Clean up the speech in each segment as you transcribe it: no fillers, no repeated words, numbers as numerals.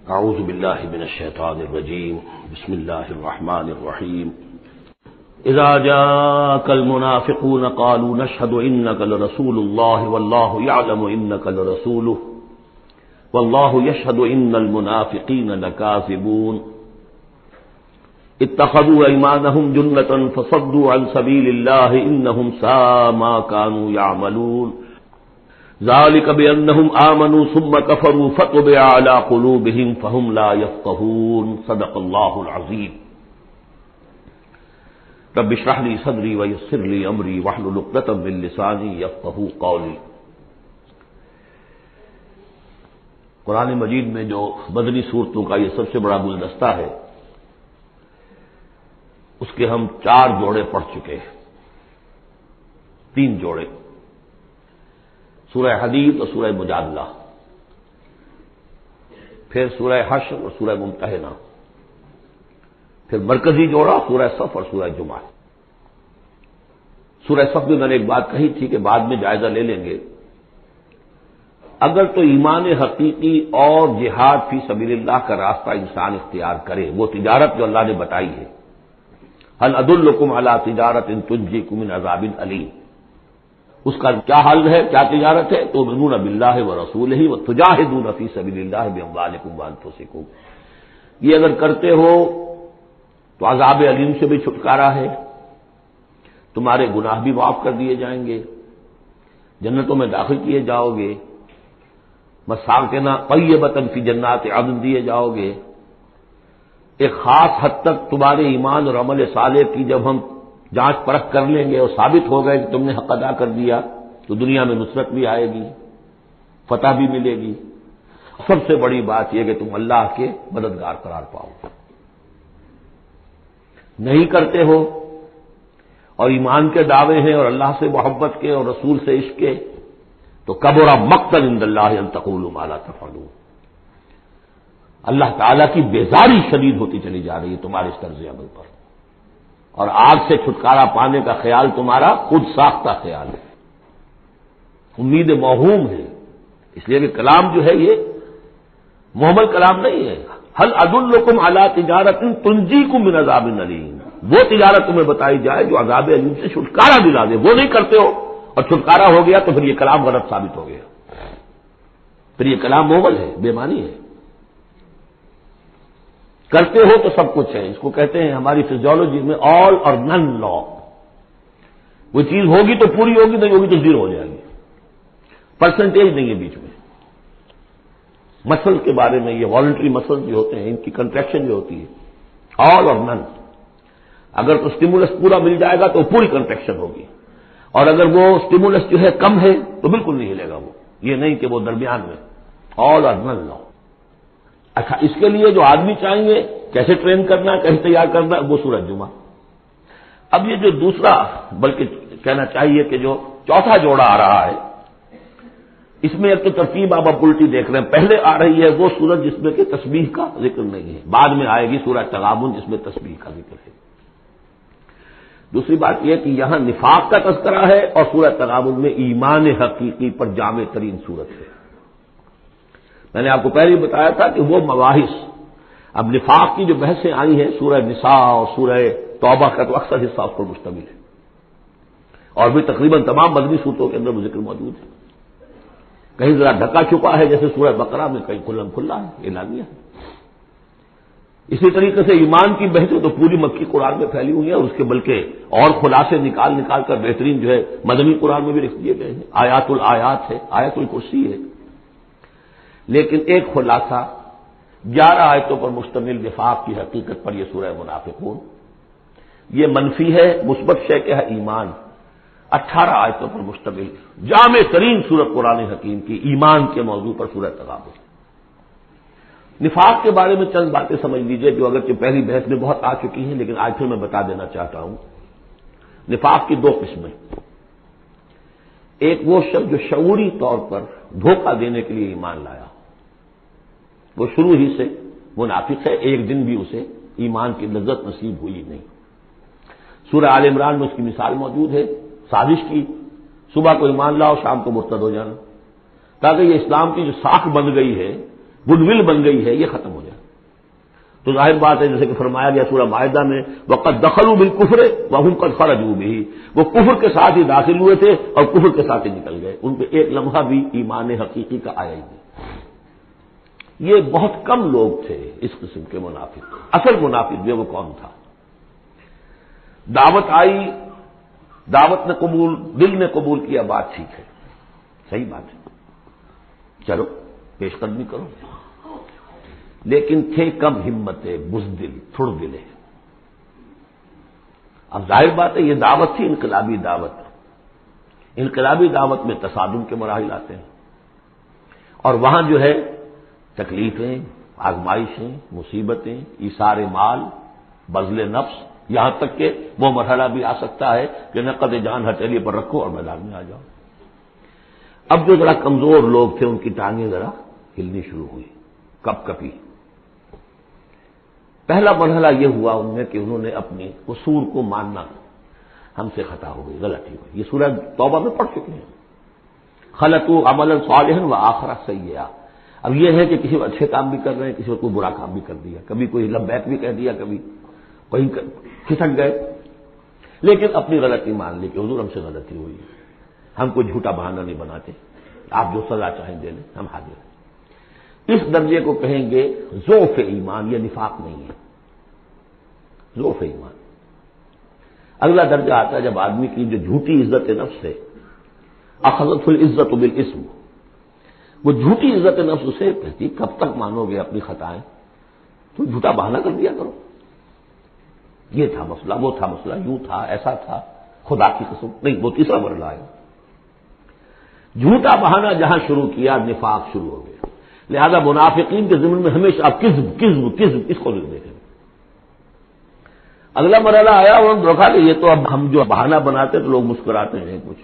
اعوذ باللہ من الشیطان الرجیم بسم اللہ الرحمن الرحیم اذا جاءك المنافقون قالوا نشهد انك لرسول الله والله يعلم انك لرسوله والله يشهد ان المنافقين لكاذبون اتخذوا ايمانهم جنة فصدوا عن سبيل الله انهم ساء ما كانوا يعملون ذلك بأنهم آمنوا ثم كفروا فطبع على قلوبهم فهم لا يفقهون صدق الله العظيم رب اشرح لي صدري ويسر لي أمري واحلل عقدة من لساني يفقهوا قولي۔ قرآن مجید میں جو مدنی صورتوں کا یہ سب سے بڑا گلدستہ ہے، اس کے ہم 4 جوڑے پڑھ چکے ہیں، 3 جوڑے، سورہ حدید اور سورہ مجادلہ، پھر سورہ حشر اور سورہ ممتحنہ، پھر مرکزی جوڑا سورہ صف اور سورہ جمعہ۔ سورہ صف میں نے ایک بات کہی تھی کہ بعد میں جائزہ لے لیں گے، اگر تو ایمان حقیقی اور جہاد فی سبیل اللہ کا راستہ انسان اختیار کرے، وہ تجارت جو اللہ نے بتائی ہے، هل ادلکم علی تجارت تنجیکم من عذاب علیم، اس کا کیا حل ہے، کیا تجارت ہے؟ تؤمنون باللہ ورسولہ وتجاہدون فی سبیل اللہ باموالکم وانفسکم، یہ اگر کرتے ہو تو عذاب علیم سے بھی چھٹکارا ہے، تمہارے گناہ بھی معاف کر دیے جائیں گے، جنتوں میں داخل کیے جاؤ گے، مساکن طیبۃ فی جنات عدن دیے جاؤ گے۔ ایک خاص حد تک تمہارے ایمان اور عمل صالح کی جب ہم جانچ پرکھ کر لیں گے اور ثابت ہو گئے کہ تم نے حق ادا کر دیا، تو دنیا میں نصرت بھی آئے گی، فتح بھی ملے گی، سب سے بڑی بات یہ کہ تم اللہ کے مددگار قرار پاؤ۔ نہیں کرتے ہو اور ایمان کے دعوے ہیں اور اللہ سے محبت کے اور رسول سے عشق کے، تو کبر مقتا عند اللہ ان تقولوا ما لا تفعلون، اللہ تعالیٰ کی بیزاری شدید ہوتی چلی جا رہی ہے تمہارے اس طرز عمل پر، اور آگ سے چھٹکارا پانے کا خیال تمہارا خود ساختہ خیال ہے، امید موہوم ہے، اس لیے کہ کلام جو ہے یہ محمل کلام نہیں ہے۔ هل ادلکم علی تجارت تنجیکم من عذاب علیم، وہ تجارت تمہیں بتائی جائے جو عذاب علیم سے چھٹکارا دلا دے، وہ نہیں کرتے ہو اور چھٹکارا ہو گیا تو پھر یہ کلام غلط ثابت ہو گیا، پھر یہ کلام محمل ہے، بے معنی ہے۔ کرتے ہو تو سب کچھ ہے، اس کو کہتے ہیں ہماری فزیولوجی میں آل اور نن لا، وہ چیز ہوگی تو پوری ہوگی، نہیں ہوگی تو زیرو ہو جائے گی، پرسنٹیج نہیں ہے بیچ میں۔ مسل کے بارے میں یہ والنٹری مسل جو ہوتے ہیں، ان کی کنٹریکشن جو ہوتی ہے آل اور نن، اگر تو اسٹیمولس پورا مل جائے گا تو پوری کنٹریکشن ہوگی، اور اگر وہ اسٹیمولس جو ہے کم ہے تو بالکل نہیں ہلے گا وہ، یہ نہیں کہ وہ درمیان میں، آل اور نن لا۔ اچھا، اس کے لیے جو آدمی چاہیں گے کیسے ٹرین کرنا ہے، کیسے تیار کرنا ہے، وہ سورہ جمعہ۔ اب یہ جو دوسرا، بلکہ کہنا چاہیے کہ جو چوتھا جوڑا آ رہا ہے، اس میں ایک تو ترتیب آپ الٹی دیکھ رہے ہیں، پہلے آ رہی ہے وہ سورت جس میں کہ تسبیح کا ذکر نہیں ہے، بعد میں آئے گی سورہ تغابن جس میں تسبیح کا ذکر ہے۔ دوسری بات یہ کہ یہاں نفاق کا تذکرہ ہے اور سورہ تغابن میں ایمان حقیقی پر جامع ترین سورت ہے۔ میں نے آپ کو پہلے ہی بتایا تھا کہ وہ مباحث، اب نفاق کی جو بحثیں آئی ہیں سورہ نساء اور سورہ توبہ کا تو اکثر حصہ اس پر مشتمل ہے، اور بھی تقریباً تمام مدنی صورتوں کے اندر وہ ذکر موجود ہے، کہیں ذرا ڈھکا چھپا ہے جیسے سورہ بقرہ میں، کہیں کھلم کھلا ہے، اعلانیہ ہے۔ اسی طریقے سے ایمان کی بحثیں تو پوری مکی قرآن میں پھیلی ہوئی ہیں، اور اس کے بلکہ اور خلاصے نکال کر بہترین جو ہے مدنی قرآن میں بھی لکھ دیے گئے ہیں، آیات الآیات ہے، آیت الکرسی ہے۔ لیکن ایک خلاصہ 11 آیتوں پر مشتمل نفاق کی حقیقت پر یہ سورہ منافقون، یہ منفی ہے، مثبت شے کے ہے ایمان، 18 آیتوں پر مشتمل جامع ترین سورت قرآن حکیم کی ایمان کے موضوع پر سورہ تغابن۔ نفاق کے بارے میں چند باتیں سمجھ لیجئے جو اگرچہ پہلی بحث میں بہت آ چکی ہیں، لیکن آج پھر میں بتا دینا چاہتا ہوں۔ نفاق کی 2 قسمیں، ایک وہ شخص جو شعوری طور پر دھوکہ دینے کے لیے ایمان لایا، وہ شروع ہی سے منافق ہے، ایک دن بھی اسے ایمان کی لذت نصیب ہوئی نہیں۔ سورہ آل عمران میں اس کی مثال موجود ہے، سازش کی، صبح کو ایمان لاؤ، شام کو مرتد ہو جانا، تاکہ یہ اسلام کی جو ساکھ بن گئی ہے گڈ ول بن گئی ہے، یہ ختم ہو جائے۔ تو ظاہر بات ہے جیسے کہ فرمایا گیا سورہ مائدہ میں وقد دخلوا بالکفر وهم قد خرجوا به، وہ کفر کے ساتھ ہی داخل ہوئے تھے اور کفر کے ساتھ ہی نکل گئے، ان پہ ایک لمحہ بھی ایمان حقیقی کا آیا ہی نہیں۔ یہ بہت کم لوگ تھے اس قسم کے منافق۔ اصل منافق جو وہ کون تھا؟ دعوت آئی، دعوت نے قبول، دل نے قبول کیا، بات ٹھیک ہے، صحیح بات ہے، چلو پیش قدمی کرو، لیکن تھے کم ہمتیں، بزدل، تھڑ دلے۔ اب ظاہر بات ہے یہ دعوت تھی انقلابی دعوت، انقلابی دعوت میں تصادم کے مراحل آتے ہیں، اور وہاں جو ہے تکلیفیں، آزمائشیں، مصیبتیں، ایثار مال، بذل نفس، یہاں تک کہ وہ مرحلہ بھی آ سکتا ہے کہ نقد جان ہتھیلی پر رکھو اور میدان میں آ جاؤ۔ اب جو ذرا کمزور لوگ تھے ان کی ٹانگیں ذرا ہلنی شروع ہوئی، کپ کپی۔ پہلا مرحلہ یہ ہوا ان میں کہ انہوں نے اپنی قصور کو ماننا، ہم سے خطا ہو گئی، غلطی ہوئی۔ یہ سورہ توبہ میں پڑھ چکے ہیں، خلطوا عملا صالحا وآخر سیئا۔ اب یہ ہے کہ کسی وقت اچھے کام بھی کر رہے ہیں، کسی وقت کوئی برا کام بھی کر دیا، کبھی کوئی لبیک بھی کہہ دیا، کبھی کہیں کھسک گئے، لیکن اپنی غلطی مان لی کہ حضور ہم سے غلطی ہوئی، ہم کوئی جھوٹا بہانہ نہیں بناتے، آپ جو سزا چاہیں دے لیں، ہم حاضر ہیں۔ اس درجے کو کہیں گے ضعف ایمان، یہ نفاق نہیں ہے، ضعف ایمان۔ اگلا درجہ آتا ہے جب آدمی کی جو جھوٹی عزت نفس ہے، اخذت العزت بالاسم، وہ جھوٹی عزت نفس اسے کہتی کب تک مانو گے اپنی خطائیں، تو جھوٹا بہانہ کر دیا کرو، یہ تھا مسئلہ، وہ تھا مسئلہ، یوں تھا، ایسا تھا، خدا کی قسم نہیں، وہ تیسرا مرحلہ ہے۔ جھوٹا بہانہ جہاں شروع کیا نفاق شروع ہو گیا۔ لہذا منافقین کے ضمن میں ہمیشہ کذب کذب کذب، اس کو دیکھیں۔ اگلا مرحلہ آیا اور انہوں نے دیکھا کہ یہ تو اب ہم جو بہانہ بناتے تو لوگ مسکراتے ہیں، کچھ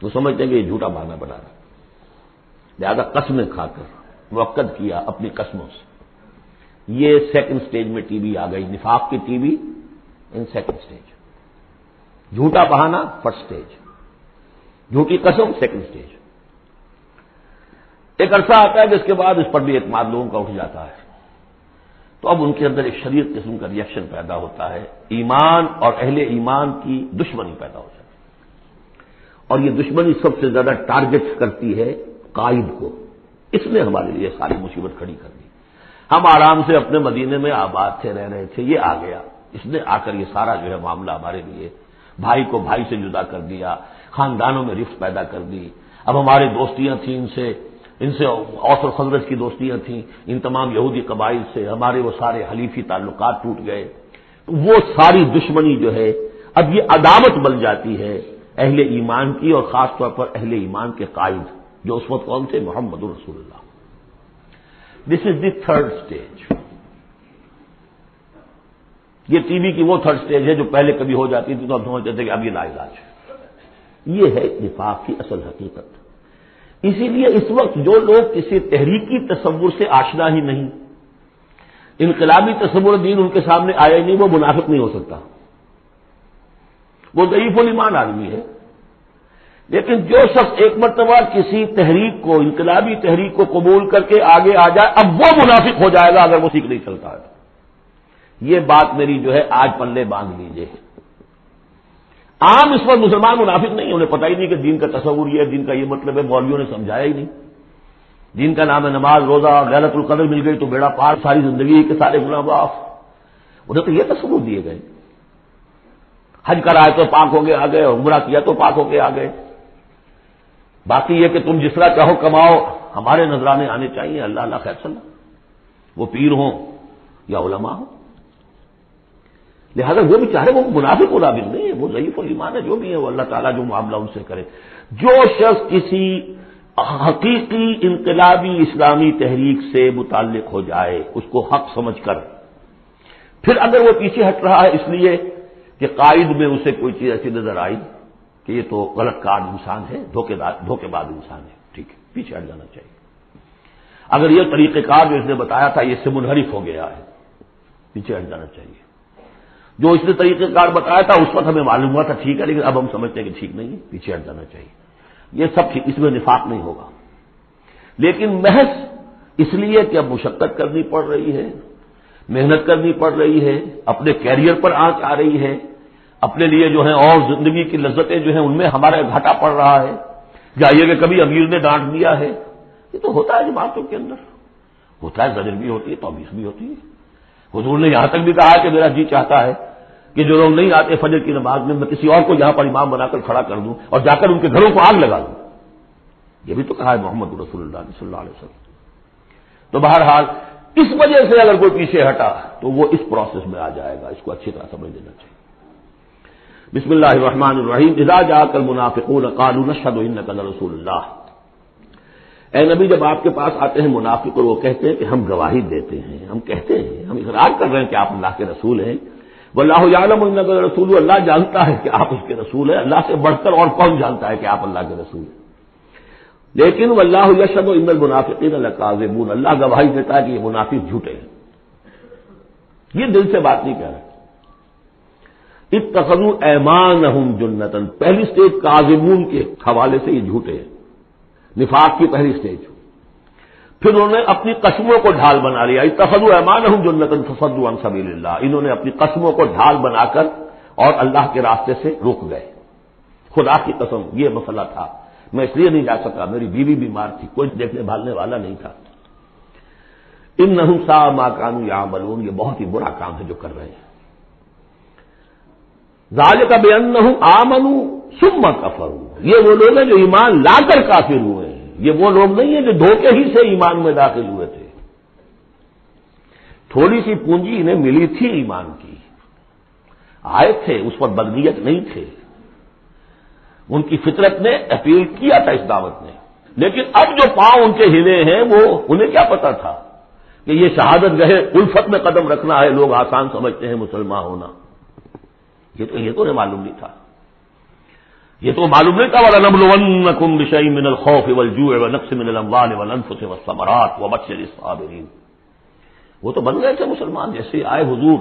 وہ سمجھتے ہیں کہ یہ جھوٹا بہانہ بنا رہا ہے، لہذا قسمیں کھا کر موقد کیا اپنی قسموں سے۔ یہ سیکنڈ سٹیج میں ٹی وی آ گئی، نفاق کی T V in second stage, جھوٹا بہانہ فرسٹ سٹیج، جھوٹی قسم سیکنڈ سٹیج۔ ایک عرصہ آتا ہے کہ اس کے بعد اس پر بھی اعتماد لوگوں کا اٹھ جاتا ہے، تو اب ان کے اندر ایک شدید قسم کا ریئیکشن پیدا ہوتا ہے، ایمان اور اہل ایمان کی دشمنی پیدا ہو جاتی ہے، اور یہ دشمنی سب سے زیادہ ٹارگٹ کرتی ہے قائد کو۔ اس نے ہمارے لیے ساری مصیبت کھڑی کر دی، ہم آرام سے اپنے مدینے میں آباد تھے، رہ رہے تھے، یہ آ گیا، اس نے آ کر یہ سارا جو ہے معاملہ ہمارے لیے، بھائی کو بھائی سے جدا کر دیا، خاندانوں میں رفت پیدا کر دی۔ اب ہماری دوستیاں تھیں ان سے اوس اور خزرج کی دوستیاں تھیں، ان تمام یہودی قبائل سے ہمارے وہ سارے حلیفی تعلقات ٹوٹ گئے، وہ ساری دشمنی جو ہے اب یہ عداوت بن جاتی ہے اہل ایمان کی، اور خاص طور پر اہل ایمان کے قائد جو اس وقت کون تھے؟ محمد رسول اللہ۔ دس از دی تھرڈ اسٹیج۔ یہ ٹی وی کی وہ تھرڈ اسٹیج ہے جو پہلے کبھی ہو جاتی تھی تو ہم سمجھتے تھے کہ اب یہ لا علاج ہے۔ یہ ہے نفاق کی اصل حقیقت۔ اسی لیے اس وقت جو لوگ کسی تحریکی تصور سے آشنا ہی نہیں، انقلابی تصور دین ان کے سامنے آیا ہی نہیں، وہ منافق نہیں ہو سکتا، وہ ضعیف الایمان آدمی ہے۔ لیکن جو شخص ایک مرتبہ کسی تحریک کو، انقلابی تحریک کو قبول کر کے آگے آ جائے، اب وہ منافق ہو جائے گا اگر وہ سیکھ نہیں چلتا ہے۔ یہ بات میری جو ہے آج پلے باندھ لیجیے۔ عام اس وقت مسلمان منافق نہیں، انہیں پتہ ہی نہیں کہ دین کا تصور یہ ہے، دین کا یہ مطلب ہے، مولویوں نے سمجھایا ہی نہیں۔ دین کا نام ہے نماز، روزہ، لیلۃ القدر مل گئی تو بیڑا پار، ساری زندگی کے سارے گناہ معاف، انہیں تو یہ تصور دیے گئے۔ حج کرائے تو پاک ہو کے آ گئے، عمرہ کیا تو پاک ہو کے آ گئے، باقی یہ کہ تم جس طرح چاہو کماؤ، ہمارے نذرانے آنے چاہیے، اللہ اللہ خیر صلی اللہ، وہ پیر ہوں یا علماء ہوں۔ لہذا وہ بھی چاہے وہ منافق نہیں ہے، وہ ضعیف الایمان ہے، جو بھی ہے وہ اللہ تعالیٰ جو معاملہ ان سے کرے۔ جو شخص کسی حقیقی انقلابی اسلامی تحریک سے متعلق ہو جائے، اس کو حق سمجھ کر، پھر اگر وہ پیچھے ہٹ رہا ہے اس لیے کہ قائد میں اسے کوئی چیز ایسی نظر آئی کہ یہ تو غلط کار انسان ہے، دھوکے باز انسان ہے، ٹھیک ہے، پیچھے ہٹ جانا چاہیے۔ اگر یہ طریقہ کار جو اس نے بتایا تھا یہ اس سے منحرف ہو گیا ہے، پیچھے ہٹ جانا چاہیے۔ جو اس نے طریقہ کار بتایا تھا اس وقت ہمیں معلوم ہوا تھا ٹھیک ہے، لیکن اب ہم سمجھتے ہیں کہ ٹھیک نہیں ہے، پیچھے ہٹ جانا چاہیے۔ یہ سب ٹھیک، اس میں نفاق نہیں ہوگا، لیکن محض اس لیے کہ اب مشقت کرنی پڑ رہی ہے، محنت کرنی پڑ رہی ہے، اپنے کیریئر پر آنچ آ رہی ہے، اپنے لیے جو ہے اور زندگی کی لذتیں جو ہیں ان میں ہمارا گھاٹا پڑ رہا ہے، جائیے کہ کبھی امیر نے ڈانٹ دیا ہے، یہ تو ہوتا ہے جماعتوں کے اندر، ہوتا ہے، زجر بھی ہوتی ہے، توبیخ بھی ہوتی ہے۔ حضور نے یہاں تک بھی کہا کہ میرا جی چاہتا ہے کہ جو لوگ نہیں آتے فجر کی نماز میں کسی اور کو یہاں پر امام بنا کر کھڑا کر دوں اور جا کر ان کے گھروں کو آگ لگا دوں، یہ بھی تو کہا ہے محمد رسول اللہ صلی اللہ علیہ وسلم۔ تو بہرحال اس وجہ سے اگر کوئی پیچھے ہٹا تو وہ اس پروسیس میں آ جائے گا، اس کو اچھی طرح سمجھ لینا چاہیے۔ بسم اللہ الرحمن الرحیم، اذا جاءک المنافقون قالوا نشهد انک لرسول اللہ۔ اے نبی جب آپ کے پاس آتے ہیں منافق اور وہ کہتے ہیں کہ ہم گواہی دیتے ہیں، ہم کہتے ہیں، ہم اقرار کر رہے ہیں کہ آپ اللہ کے رسول ہیں، واللہ یعلم انک لرسول، اللہ جانتا ہے کہ آپ اس کے رسول ہیں، اللہ سے بڑھ کر اور کون جانتا ہے کہ آپ اللہ کے رسول ہیں، لیکن واللہ یشہد ان المنافقین لکاذبون، اللہ گواہی دیتا ہے کہ یہ منافق جھوٹے ہیں، یہ دل سے بات نہیں کہہ رہے۔ اتخذوا ایمانہم جنۃ، پہلی سٹیج کاذبون کے حوالے سے یہ جھوٹے ہیں، نفاق کی پہلی سٹیج۔ پھر انہوں نے اپنی قسموں کو ڈھال بنا لیا، اتخذوا ایمانہم جنۃ فصدوا عن سبیل اللہ، انہوں نے اپنی قسموں کو ڈھال بنا کر اور اللہ کے راستے سے رک گئے۔ خدا کی قسم یہ مسئلہ تھا، میں اس لیے نہیں جا سکا، میری بیوی بیمار تھی، کوئی دیکھنے بھالنے والا نہیں تھا۔ انہم ساء ما کانوا یعملون، یہ بہت ہی برا کام ہے جو کر رہے ہیں۔ ذالک بانہم آمنوا ثم کفروا، یہ وہ لوگ ہیں جو ایمان لا کر کافر ہوئے ہیں، یہ وہ لوگ نہیں ہیں جو دھوکے ہی سے ایمان میں داخل ہوئے تھے۔ تھوڑی سی پونجی انہیں ملی تھی ایمان کی، آئے تھے، اس پر بدنیت نہیں تھے، ان کی فطرت نے اپیل کیا تھا اس دعوت نے، لیکن اب جو پاؤں ان کے ہلے ہیں وہ انہیں کیا پتا تھا کہ یہ شہادت گہے الفت میں قدم رکھنا ہے، لوگ آسان سمجھتے ہیں مسلمان ہونا، یہ تو انہیں معلوم نہیں تھا، یہ تو معلوم نہیں تھا وَلَنَبْلُوَنَّكُمْ بِشَيْءٍ مِّنَ الْخَوْفِ وَالْجُوعِ وَنَقْصٍ مِّنَ الْأَمْوَالِ وَالْأَنفُسِ وَالثَّمَرَاتِ وَبَشِّرِ الصَّابِرِينَ، وہ تو بن گئے تھے مسلمان، جیسے آئے حضور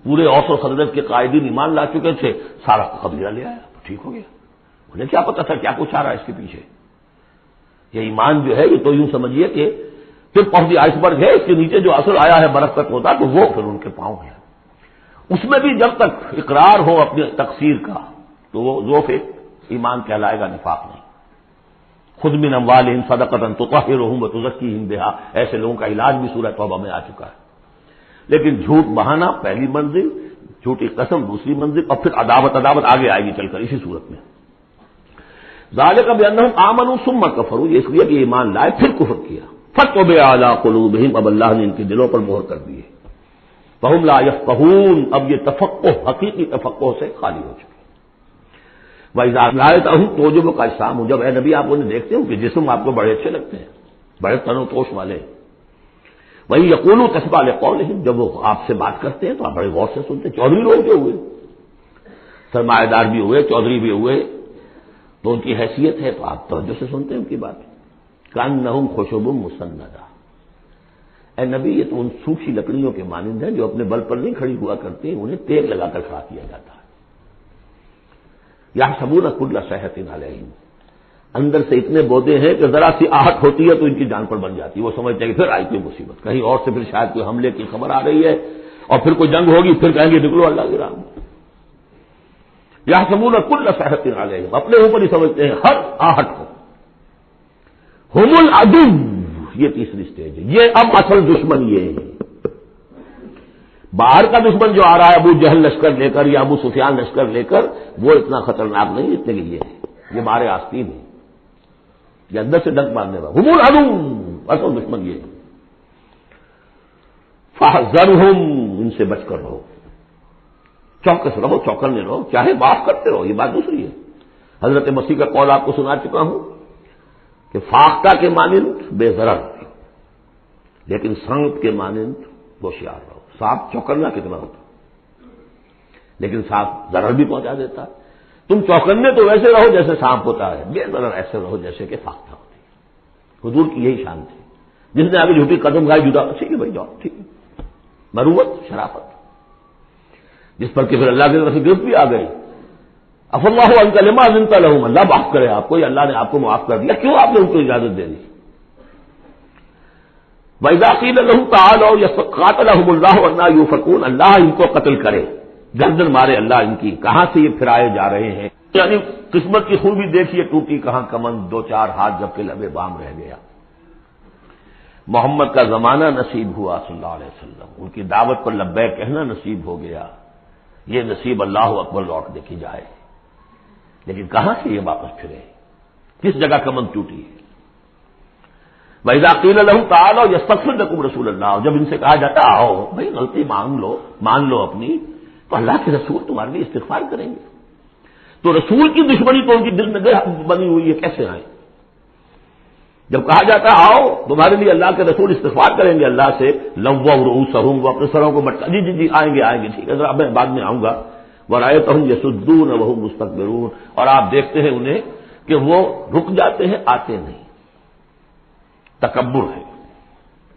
پورے اوس و خزرج کے قائدین ایمان لا چکے تھے، سارا قبیلہ لے آیا، ٹھیک ہو گیا، انہیں کیا پتا تھا کیا کچھ آ رہا ہے اس کے پیچھے۔ یہ ایمان جو ہے یہ تو یوں سمجھیے کہ پھر پہنچ آئس برگ ہے، اس کے نیچے جو اثر آیا ہے برف تک ہوتا تو وہ پھر ان کے پاؤں ہے، اس میں بھی جب تک اقرار ہو اپنے تقصیر کا تو وہ ذوف ایمان کہلائے گا، نفاق نہیں۔ خذ من اموالہم صدقۃ تطہرہم وتزکیہم بہا، ایسے لوگوں کا علاج بھی سورہ توبہ میں آ چکا ہے۔ لیکن جھوٹ بہانا پہلی منزل، جھوٹی قسم دوسری منزل، اور پھر عداوت آگے آئے گی چل کر اسی صورت میں۔ ذالک بانہم آمنوا ثم کفروا، یہ اس لیے کہ ایمان لائے پھر کفر کیا، فطبع علی قلوبہم، اب اللہ نے ان کے دلوں پر مہر کر دی ہے، فہم لا یفقہون، اب یہ تفقہ حقیقی تفقہ سے خالی ہو چکے۔ وَإِذَا رَأَيْتَهُمْ تُعْجِبُكَ أَجْسَامُهُمْ، جب اے نبی آپ انہیں دیکھتے ہو کہ جسم آپ کو بڑے اچھے لگتے ہیں، بڑے تن و توش والے، وہی یقولوا تسمع لقولہم، جب وہ آپ سے بات کرتے ہیں تو آپ بڑے غور سے سنتے ہیں۔ چودھری لوگ جو ہوئے، سرمایہ دار بھی ہوئے، چودھری بھی ہوئے، تو ان کی حیثیت ہے تو آپ توجہ سے سنتے ہیں ان کی بات۔ کأنہم خشب مسندہ، اے نبی یہ تو ان سوکھی لکڑیوں کے مانند ہیں جو اپنے بل پر نہیں کھڑی ہوا کرتی، انہیں تیل لگا کر کھڑا کیا جاتا ہے۔ یحسبون کل صیحۃ علیہم، اندر سے اتنے بودے ہیں کہ ذرا سی آہٹ ہوتی ہے تو ان کی جان پر بن جاتی ہے، وہ سمجھتے ہیں کہ پھر آئی کوئی مصیبت، کہیں اور سے پھر شاید کوئی حملے کی خبر آ رہی ہے اور پھر کوئی جنگ ہوگی، پھر کہیں گے نکلو اللہ کی راہ میں۔ یحسبون کل صیحۃ علیہم، اپنے اوپر ہی سمجھتے ہیں ہر آہٹ کو۔ ہم العدو، یہ تیسری سٹیج ہے، یہ اب اصل دشمن یہ ہے۔ باہر کا دشمن جو آ رہا ہے ابو جہل لشکر لے کر یا ابو سفیان لشکر لے کر، وہ اتنا خطرناک نہیں جتنے کہ یہ ہے، یہ مارے آستین ہے، یہ اندر سے ڈنک مارنے والا۔ ہم العدو، اصل دشمن یہ ہے۔ فاحذرہم، ان سے بچ کر رہو، چوکس رہو، چوکنے رہو، چاہے معاف کرتے رہو، یہ بات دوسری ہے۔ حضرت مسیح کا قول آپ کو سنا چکا ہوں کہ فاختہ کے مانند بے ضرر، لیکن سانپ کے مانند ہوشیار رہو۔ سانپ چوکنا کتنا ہوتا، لیکن سانپ ضرر بھی پہنچا دیتا ہے۔ تم چوکنے تو ویسے رہو جیسے سانپ ہوتا ہے، بے ضرر ایسے رہو جیسے کہ فاختہ ہوتی ہے۔ حضور کی یہی شان تھی، جس نے آگے جھوٹی قدم کھائی جدا، ٹھیک ہے بھائی جاؤ، ٹھیک ہے، مروت شرافت، جس پر کہ پھر اللہ کی طرف سے گرفت بھی آ گئی۔ عفا اللہ عنک لما اذنت لهم، اللہ معاف کرے آپ کو، یا اللہ نے آپ کو معاف کر دیا، کیوں آپ نے ان کو اجازت دے دی؟ وَإِذَا قِيلَ لَهُمْ تَعَالَوْا قَاتَلَهُمُ اللَّهُ وَإِنَّا يُؤْفَكُونَ، اللہ ان کو قتل کرے، گردن مارے اللہ ان کی، کہاں سے یہ پھرائے جا رہے ہیں؟ یعنی قسمت کی خوبی دیکھیے، ٹوٹی کہاں کمند، دو چار ہاتھ جب کہ لبے بام رہ گیا۔ محمد کا زمانہ نصیب ہوا صلی اللہ علیہ وسلم، ان کی دعوت پر لبیک کہنا نصیب ہو گیا، یہ نصیب اللہ اکبر لوٹ دیکھی جائے، لیکن کہاں سے یہ واپس پھرے؟ کس جگہ کمند ٹوٹی ہے؟ وَإِذَا قِيلَ لَهُمْ تَعَالَوْا يَسْتَغْفِرْ لَكُمْ رَسُولُ اللَّهِ، جب ان سے کہا جاتا آؤ بھائی غلطی مان لو اپنی، تو اللہ کے رسول تمہارے لیے استغفار کریں گے، تو رسول کی دشمنی تو ان کی دل میں بنی ہوئی ہے، کیسے آئے؟ جب کہا جاتا ہے آؤ تمہارے لیے اللہ کے رسول استغفار کریں گے اللہ سے، لووا رؤوسہم، وہ اپنے سروں کو مٹکا، جی آئیں گے ٹھیک ہے ذرا میں بعد میں آؤں گا، ورأیتہم یصدون وہم مستکبرون، اور آپ دیکھتے ہیں انہیں کہ وہ رک جاتے ہیں، آتے نہیں، تکبر ہے،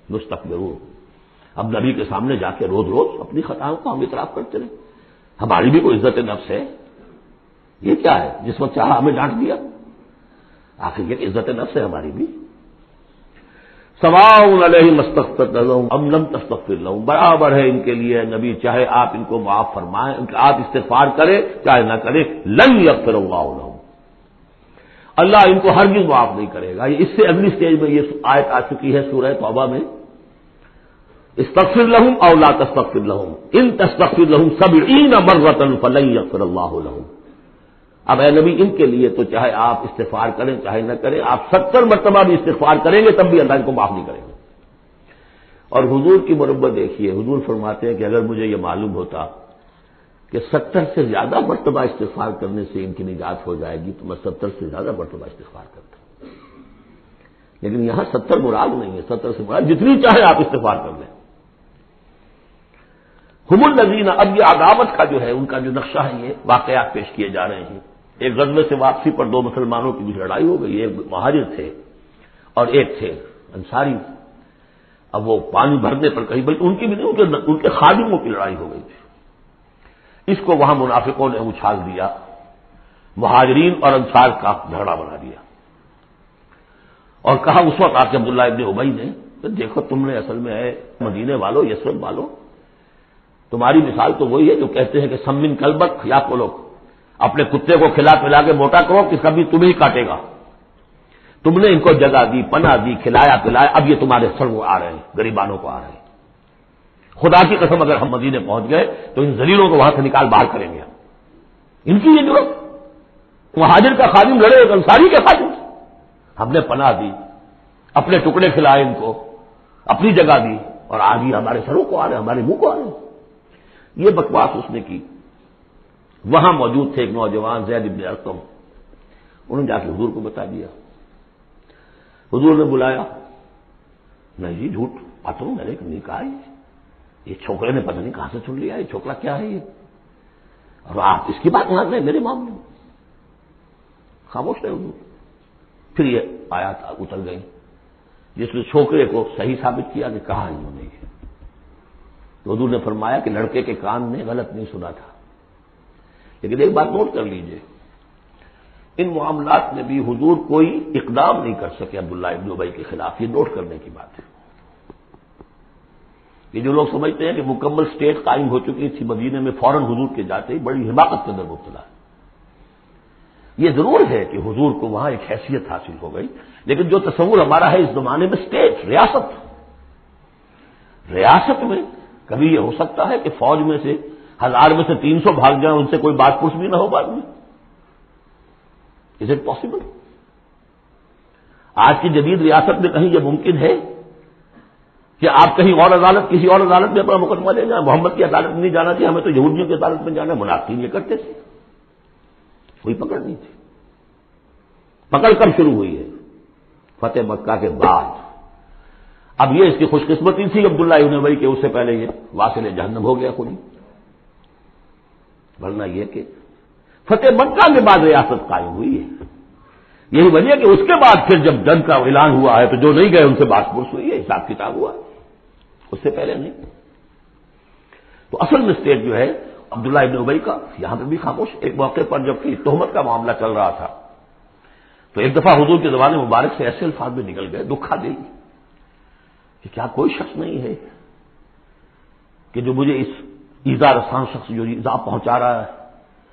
مستکبرون۔ اب نبی کے سامنے جا کے روز روز اپنی خطاؤں کو ہم اعتراف کرتے رہے، ہماری بھی کوئی عزت نفس ہے؟ یہ کیا ہے جس وقت چاہا ہمیں ڈانٹ دیا؟ آخر یہ عزت نفس ہے ہماری بھی۔ سواء علیہم استغفرت لہم ام لم تستغفر لہم، برابر ہے ان کے لیے نبی، چاہے آپ ان کو معاف فرمائیں، آپ استغفار کریں چاہے نہ کریں، لن یغفر اللہ لہم، اللہ ان کو ہرگز معاف نہیں کرے گا۔ اس سے اگلی سٹیج میں یہ آیت آ چکی ہے سورہ توبہ میں، استغفر لہم او لا تستغفر لہم ان تستغفر لہم 70 مرۃ فلن یغفر اللہ لہم۔ اب اے نبی ان کے لیے تو چاہے آپ استغفار کریں چاہے نہ کریں، آپ 70 مرتبہ بھی استغفار کریں گے تب بھی اللہ ان کو معاف نہیں کریں گے۔ اور حضور کی مربت دیکھیے، حضور فرماتے ہیں کہ اگر مجھے یہ معلوم ہوتا کہ 70 سے زیادہ مرتبہ استغفار کرنے سے ان کی نجات ہو جائے گی تو میں 70 سے زیادہ مرتبہ استغفار کرتا، لیکن یہاں 70 مراد نہیں ہے، 70 سے مراد جتنی چاہے آپ استغفار کر لیں۔ ہم الذین، اب یہ عداوت کا جو ہے ان کا جو نقشہ ہے، یہ واقعات پیش کیے جا رہے ہیں۔ ایک غزوے سے واپسی پر دو مسلمانوں کی بھی لڑائی ہو گئی، ایک مہاجر تھے اور ایک تھے انصاری، اب وہ پانی بھرنے پر کہیں، بلکہ ان کی بھی نہیں، ان کے خادموں کی لڑائی ہو گئی تھی، اس کو وہاں منافقوں نے اچھال دیا، مہاجرین اور انصار کا جھگڑا بنا دیا، اور کہا اس وقت آ کے عبداللہ ابن ابی نے کہ دیکھو تم نے اصل میں ہے مدینے والوں، یثرب والوں، تمہاری مثال تو وہی ہے جو کہتے ہیں کہ سمن کلبک یا پولوک، اپنے کتے کو کھلا پلا کے موٹا کرو کہ کبھی تمہیں کاٹے گا، تم نے ان کو جگہ دی، پناہ دی، کھلایا پلایا، اب یہ تمہارے سر وہ آ رہے ہیں، غریبانوں کو آ رہے ہیں، خدا کی قسم اگر ہم مدینے پہنچ گئے تو ان ذلیلوں کو وہاں سے نکال باہر کریں گے، ان کی یہ ضرورت، مہاجر کا خادم لڑے ایک انصاری کے خادم، ہم نے پناہ دی، اپنے ٹکڑے کھلائے ان کو، اپنی جگہ دی، اور آج یہ ہمارے سروں کو آ رہے ہیں، ہمارے منہ کو آ رہے ہیں۔ یہ بکواس اس نے کی۔ وہاں موجود تھے ایک نوجوان زید بن ارقم، انہوں نے جا کے حضور کو بتا دیا، حضور نے بلایا، نہیں جی جھوٹ باتوں میں نے نہیں کہا، یہ چھوکرے نے پتہ نہیں کہاں سے چن لیا، یہ چھوکرا کیا ہے یہ، اور آپ اس کی بات مان رہے ہیں میرے معاملے میں؟ خاموش رہے حضور۔ پھر یہ آیات اتر گئی جس نے چھوکرے کو صحیح ثابت کیا کہ کہا انہوں نے یہ، تو حضور نے فرمایا کہ لڑکے کے کان نے غلط نہیں سنا تھا، لیکن ایک بات نوٹ کر لیجئے، ان معاملات میں بھی حضور کوئی اقدام نہیں کر سکے عبداللہ ابن ابی کے خلاف، یہ نوٹ کرنے کی بات ہے۔ یہ جو لوگ سمجھتے ہیں کہ مکمل سٹیٹ قائم ہو چکی تھی مدینے میں، فوراً حضور کے جاتے ہی بڑی حماقت کے اندر مبتلا ہے۔ یہ ضرور ہے کہ حضور کو وہاں ایک حیثیت حاصل ہو گئی، لیکن جو تصور ہمارا ہے اس زمانے میں سٹیٹ، ریاست میں کبھی یہ ہو سکتا ہے کہ فوج میں سے 1000 میں سے 300 بھاگ جائیں، ان سے کوئی بات پوچھ بھی نہ ہو بعد میں؟ Is it possible? آج کی جدید ریاست میں کہیں یہ ممکن ہے کہ آپ کہیں اور عدالت، کسی اور عدالت میں اپنا مقدمہ لے جائیں؟ محمد کی عدالت میں نہیں جانا چاہیے، ہمیں تو یہودیوں کی عدالت میں جانا، منافقین یہ کرتے تھے، کوئی پکڑ نہیں تھی۔ پکڑ کب شروع ہوئی ہے؟ فتح مکہ کے بعد۔ اب یہ اس کی خوش قسمتی تھی عبداللہ ابن ابی کہ اس سے پہلے یہ واصل جہنم ہو گیا خود ہی، ورنہ یہ کہ فتح مکہ کے بعد ریاست قائم ہوئی ہے۔ یہی وجہ کہ اس کے بعد پھر جب جنگ کا اعلان ہوا ہے تو جو نہیں گئے ان سے بات پرس ہوئی ہے، حساب کتاب ہوا، اس سے پہلے نہیں۔ تو اصل میں اسٹیٹ جو ہے عبداللہ ابن ابی کا، یہاں پہ بھی خاموش۔ ایک موقع پر جب کہ تہمت کا معاملہ چل رہا تھا تو ایک دفعہ حضور کے زبان مبارک سے ایسے الفاظ میں نکل گئے، دکھا دے، کہ کیا کوئی شخص نہیں ہے کہ جو مجھے اس ایذا رساں شخص جو ایذا پہنچا رہا ہے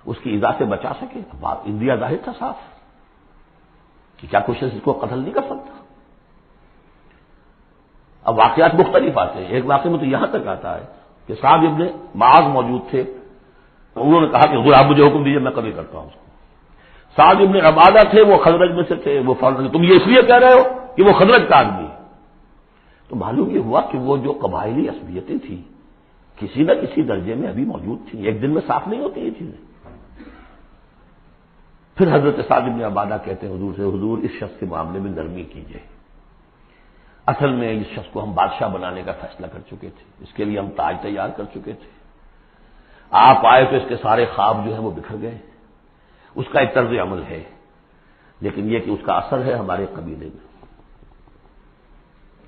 اس کی ایذا سے بچا سکے. انڈیا ظاہر تھا صاف کہ کیا کوئی شخص اس کو قتل نہیں کر سکتا. اب واقعات مختلف آتے ہیں. ایک واقعے میں تو یہاں تک آتا ہے کہ صاحب ابن معاذ موجود تھے, انہوں نے کہا کہ حضور آپ مجھے حکم دیجیے میں قتل کرتا ہوں اس کو. صاحب ابن عبادہ تھے, وہ خزرج میں سے تھے, وہ فوراً تم یہ اس لیے کہہ رہے ہو کہ وہ خزرج کا آدمی ہے. تو معلوم یہ ہوا کہ وہ جو قبائلی عصبیتیں تھیں کسی نہ کسی درجے میں ابھی موجود تھیں, ایک دن میں صاف نہیں ہوتی یہ چیزیں. پھر حضرت صاحب ابن عبادہ کہتے ہیں حضور سے, حضور اس شخص کے معاملے میں نرمی کیجیے, اصل میں اس شخص کو ہم بادشاہ بنانے کا فیصلہ کر چکے تھے, اس کے لیے ہم تاج تیار کر چکے تھے. آپ آئے تو اس کے سارے خواب جو ہیں وہ بکھر گئے. اس کا ایک طرز عمل ہے, لیکن یہ کہ اس کا اثر ہے ہمارے قبیلے میں.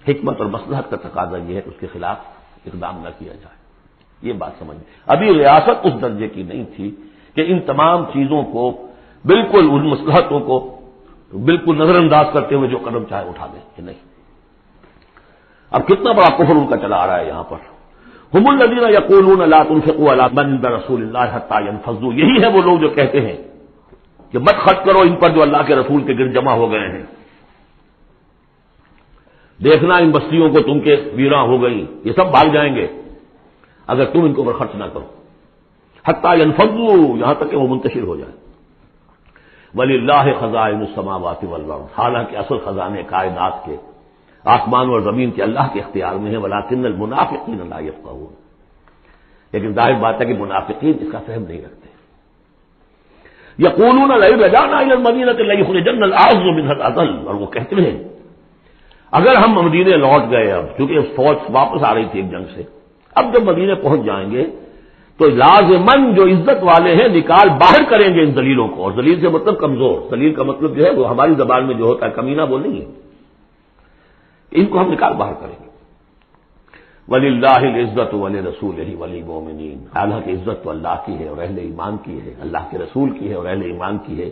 حکمت اور مصلحت کا تقاضا یہ ہے کہ اس کے خلاف اقدام نہ کیا جائے. یہ بات سمجھ. ابھی ریاست اس درجے کی نہیں تھی کہ ان تمام چیزوں کو بالکل, ان مصلحتوں کو بالکل نظر انداز کرتے ہوئے جو قدم چاہے اٹھا دیں, کہ نہیں. اب کتنا بڑا کفر ان کا چلا آ رہا ہے یہاں پر. هم الذین یقولون لا تنفقوا علی من عند رسول اللہ حتی ينفضوا, یہی ہے وہ لوگ جو کہتے ہیں کہ مت خرچ کرو ان پر جو اللہ کے رسول کے گرد جمع ہو گئے ہیں. دیکھنا ان بستیوں کو تم کے ویراں ہو گئی, یہ سب بھاگ جائیں گے اگر تم ان کو پر خرچ نہ کرو. حتی ينفضوا, یہاں تک کہ وہ منتشر ہو جائے. وللہ خزائن السماوات والارض, حالانکہ اصل خزانے کائنات کے آسمان اور زمین کے اللہ کے اختیار میں ہے. ولکن المنافقین لا یفقہون, لیکن ظاہر بات ہے کہ منافقین اس کا فہم نہیں رکھتے. یقولون لئن رجعنا الی المدینہ لیخرجن الاعز منها الاذل, اور وہ کہتے ہیں اگر ہم مدینے لوٹ گئے, اب چونکہ فوج واپس آ رہی تھی ایک جنگ سے, اب جب مدینے پہنچ جائیں گے تو لازماً جو عزت والے ہیں نکال باہر کریں گے ان ذلیلوں کو. اور ذلیل سے مطلب کمزور, ذلیل کا مطلب جو ہے وہ ہماری زبان میں جو ہوتا ہے کمینہ وہ نہیں ہے, ان کو ہم نکال باہر کریں گے. وَلِلَّهِ الْعِزَّةُ وَلِرَسُولِهِ وَلِلْمُؤْمِنِينَ, اللہ کی عزت تو اللہ کی ہے اور اہل ایمان کی ہے, اللہ کے رسول کی ہے اور اہل ایمان کی ہے.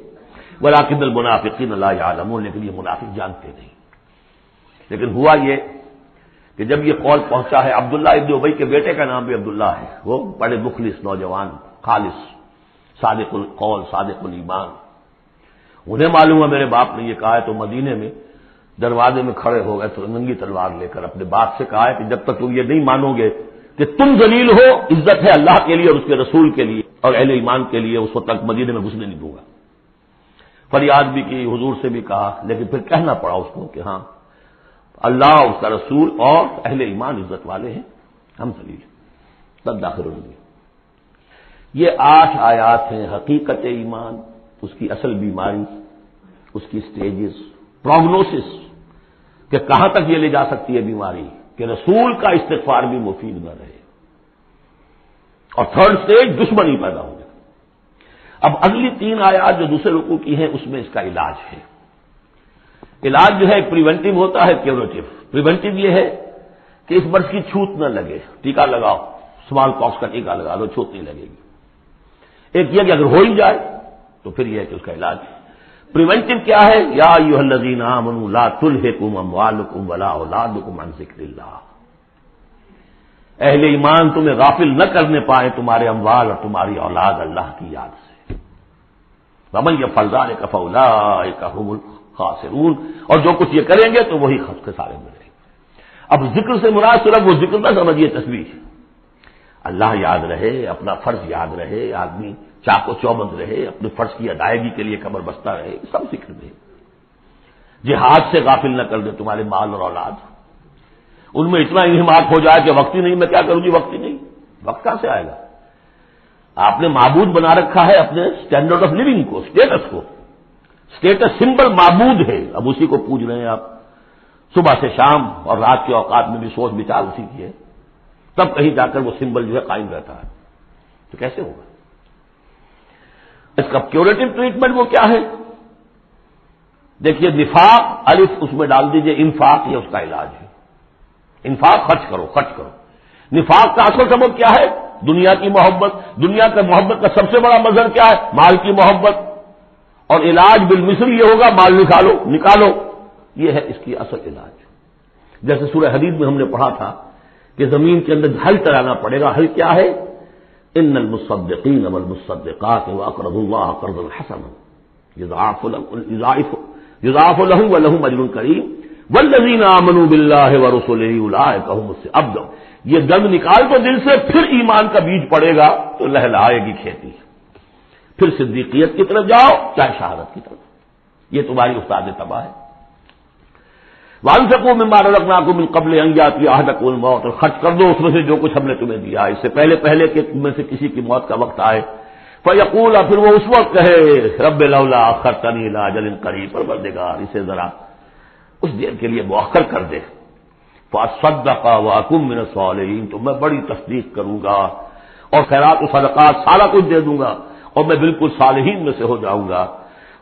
وَلَٰكِنَّ الْمُنَافِقِينَ لَا يَعْلَمُونَ, لیکن یہ منافق جانتے نہیں. لیکن ہوا یہ کہ جب یہ قول پہنچا ہے, عبداللہ ابن ابی کے بیٹے کا نام بھی عبداللہ ہے, وہ بڑے مخلص نوجوان, خالص, صادق القول, صادق الایمان. انہیں معلوم ہے میرے باپ نے یہ کہا ہے, تو مدینے میں دروازے میں کھڑے ہو گئے تو ننگی تلوار لے کر اپنے باپ سے کہا ہے کہ جب تک تم یہ نہیں مانو گے کہ تم ذلیل ہو, عزت ہے اللہ کے لیے اور اس کے رسول کے لیے اور اہل ایمان کے لیے, اس وقت تک مدینے میں گھسنے نہیں دوں گا. فریاد بھی کی, حضور سے بھی کہا, لیکن پھر کہنا پڑا اس کو کہ ہاں اللہ, اس کا رسول اور اہل ایمان عزت والے ہیں, ہم ذلیل ہیں, تب داخل ہوگی. یہ 8 آیات ہیں حقیقت ایمان, اس کی اصل بیماری, اس کی سٹیجز, پروگنوسس کہ کہاں تک یہ لے جا سکتی ہے بیماری کہ رسول کا استغفار بھی مفید نہ رہے, اور تھرڈ سٹیج دشمنی پیدا ہو جائے. اب اگلی 3 آیات جو دوسرے رکوع کی ہیں اس میں اس کا علاج ہے. علاج جو ہے ایک پریونٹیو ہوتا ہے, کیوریٹو. پریونٹیو یہ ہے کہ اس مرض کی چھوت نہ لگے, ٹیکہ لگاؤ, اسمال پاکس کا ٹیکہ لگا دو, چھوت نہیں لگے گی. ایک یہ کہ اگر ہو ہی جائے تو پھر یہ ہے کہ اس کا علاج. پریونٹیو کیا ہے؟ یا ایھا الذین آمنوا لا تلھکم اموالکم ولا اولادکم عن ذکر اللہ, اہل ایمان تمہیں غافل نہ کرنے پائے تمہارے اموال اور تمہاری اولاد اللہ کی یاد سے. ومن یفعل ذلک فاولئک هم الخاسرون, اور جو کچھ یہ کریں گے تو وہی خسارے میں رہیں گے. اب ذکر سے مراد صرف وہ ذکر نہ سمجھیے تصویر, اللہ یاد رہے, اپنا فرض یاد رہے, آدمی چاق و چوبند رہے, اپنے فرض کی ادائیگی کے لیے کمر بستہ رہے, سب ذکر دے. جہاد سے غافل نہ کر دے تمہارے مال اور اولاد, ان میں اتنا انہماک ہو جائے کہ وقت ہی نہیں, میں کیا کروں گی, وقت ہی نہیں. وقت کہاں سے آئے گا؟ آپ نے معبود بنا رکھا ہے اپنے اسٹینڈرڈ آف لیونگ کو, اسٹیٹس کو. اسٹیٹس سمبل معبود ہے, اب اسی کو پوج رہے ہیں آپ صبح سے شام, اور رات کے اوقات میں بھی سوچ بچار اسی کی ہے, تب کہیں جا کر وہ سمبل جو ہے قائم رہتا ہے. تو کیسے ہوگا؟ اس کا کیوریٹو ٹریٹمنٹ وہ کیا ہے؟ دیکھیے, نفاق الف اس میں ڈال دیجئے, انفاق یہ اس کا علاج ہے. انفاق خرچ کرو, خرچ کرو. نفاق کا اصل سبب کیا ہے؟ دنیا کی محبت. دنیا کا محبت کا سب سے بڑا مظہر کیا ہے؟ مال کی محبت. اور علاج بالمثل یہ ہوگا, مال نکالو, نکالو. یہ ہے اس کی اصل علاج. جیسے سورہ حدید میں ہم نے پڑھا تھا کہ زمین کے اندر حل چلانا پڑے گا. حل کیا ہے؟ ان المصدقین والمصدقات واقرضوا اللہ قرضا حسنا یضاعف لهم ولهم اجر کریم والذین آمنوا باللہ ورسلہ اولئک هم الصادقون. یہ گند نکال تو دل سے، پھر ایمان کا بیج پڑے گا تو لہلائے گی کھیتی. پھر صدیقیت کی طرف جاؤ چاہے شہادت کی طرف. یہ تمہاری استاد تباہ ہے. وانفقوا مما رزقناکم من قبل ان یاتی احدکم الموت، اور خرچ کر دو اس میں سے جو کچھ ہم نے تمہیں دیا اس سے پہلے کہ تم میں سے کسی کی موت کا وقت آئے. فیقول، پھر وہ اس وقت کہے رب لولا اخرتنی الی اجل قریب، پروردگار اسے ذرا اس دیر کے لیے مؤخر کر دے. فاصدق واکن من الصالحین، تو میں بڑی تصدیق کروں گا اور خیرات و صدقات سارا کچھ دے دوں گا اور میں بالکل صالحین میں سے ہو جاؤں گا.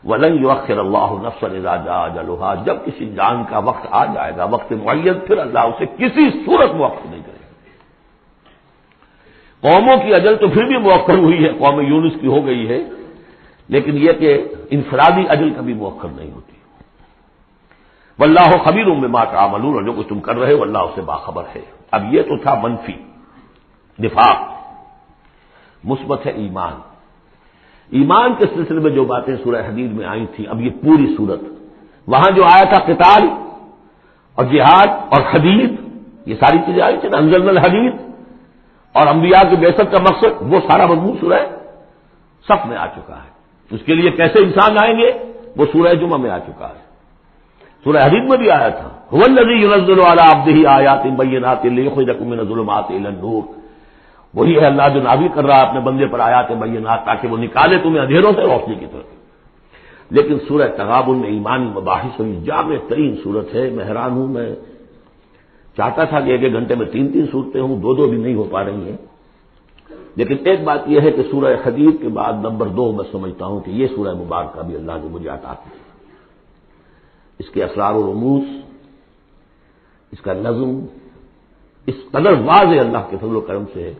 وَلَن يُؤَخِّرَ اللَّهُ نَفْسًا إِذَا جَاءَ أَجَلُهَا، جب کسی جان کا وقت آ جائے گا، وقت معین، پھر اللہ اسے کسی صورت مؤخر نہیں کرے گا. قوموں کی اجل تو پھر بھی مؤخر ہوئی ہے، قوم یونس کی ہو گئی ہے، لیکن یہ کہ انفرادی اجل کبھی مؤخر نہیں ہوتی. واللہ خبیر بما تعملون، اور جو کچھ تم کر رہے ہو اللہ اس سے باخبر ہے. اب یہ تو تھا منفی نفاق. مثبت ہے ایمان. ایمان کے سلسلے میں جو باتیں سورہ حدید میں آئی تھیں، اب یہ پوری صورت، وہاں جو آیا تھا قتال اور جہاد اور حدید، یہ ساری چیزیں آئی تھیں نا، انزلنا الحدید، اور انبیاء کی بعثت کا مقصد، وہ سارا مضمون سورہ صف میں آ چکا ہے. اس کے لیے کیسے انسان آئیں گے وہ سورہ جمعہ میں آ چکا ہے. سورہ حدید میں بھی آیا تھا هو الذی ينزل علی عبدہ آیات بینات لیخرجکم من الظلمات الی النور. وہی ہے اللہ جو نازل کر رہا ہے اپنے بندے پر آیات بینات تاکہ وہ نکالے تمہیں اندھیروں سے روشنی کی طرف. لیکن سورہ تغابن میں ایمانی مباحث ہوئی، جامع ترین صورت ہے. میں حیران ہوں، میں چاہتا تھا کہ ایک ایک گھنٹے میں 3 صورتیں ہوں، 2 بھی نہیں ہو پا رہی ہیں. لیکن ایک بات یہ ہے کہ سورہ حدید کے بعد نمبر 2 میں سمجھتا ہوں کہ یہ سورہ مبارکہ بھی اللہ نے مجھے عطا کی. اس کے اسرار و رموز، اس کا نظم اس قدر واضح اللہ کے فضل و کرم سے ہے.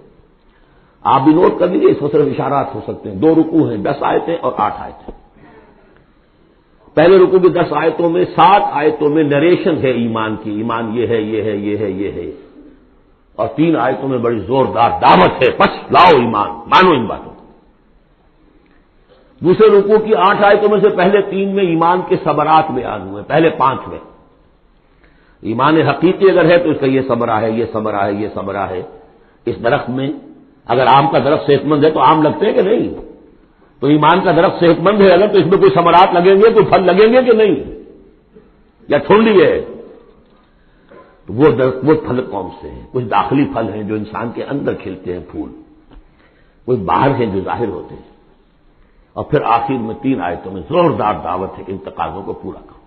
آپ بھی نوٹ کر لیجیے، اس میں صرف اشارات ہو سکتے ہیں. 2 رکوع ہیں، 10 آیتیں اور 8 آیتیں. پہلے رکوع کی 10 آیتوں میں 7 آیتوں میں نریشن ہے ایمان کی، ایمان یہ ہے یہ ہے یہ ہے یہ ہے، اور 3 آیتوں میں بڑی زوردار دعوت ہے، پس لاؤ ایمان، مانو ان باتوں. دوسرے رکوع کی 8 آیتوں میں سے پہلے 3 میں ایمان کے ثمرات بیان ہوئے، پہلے 5 میں ایمان حقیقی اگر ہے تو اس کا یہ ثمرہ ہے، یہ ثمرہ ہے، یہ ثمرہ ہے. اس درخت میں اگر آم کا درخت صحت مند ہے تو آم لگتے ہیں کہ نہیں؟ تو ایمان کا درخت صحت مند ہے اگر، تو اس میں کوئی ثمرات لگیں گے، کوئی پھل لگیں گے کہ نہیں؟ یا ٹھنڈی ہے؟ تو وہ پھل کون سے ہیں؟ کچھ داخلی پھل ہیں جو انسان کے اندر کھلتے ہیں پھول، کچھ باہر ہیں جو ظاہر ہوتے ہیں. اور پھر آخر میں 3 آیتوں میں زوردار دعوت ہے کہ ان تقاضوں کو پورا کرو.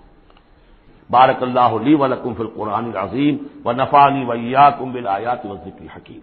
بارک اللہ لی ولکم فی القرآن العظیم ونفعنی وإیاکم بالآیات والذکر الحکیم.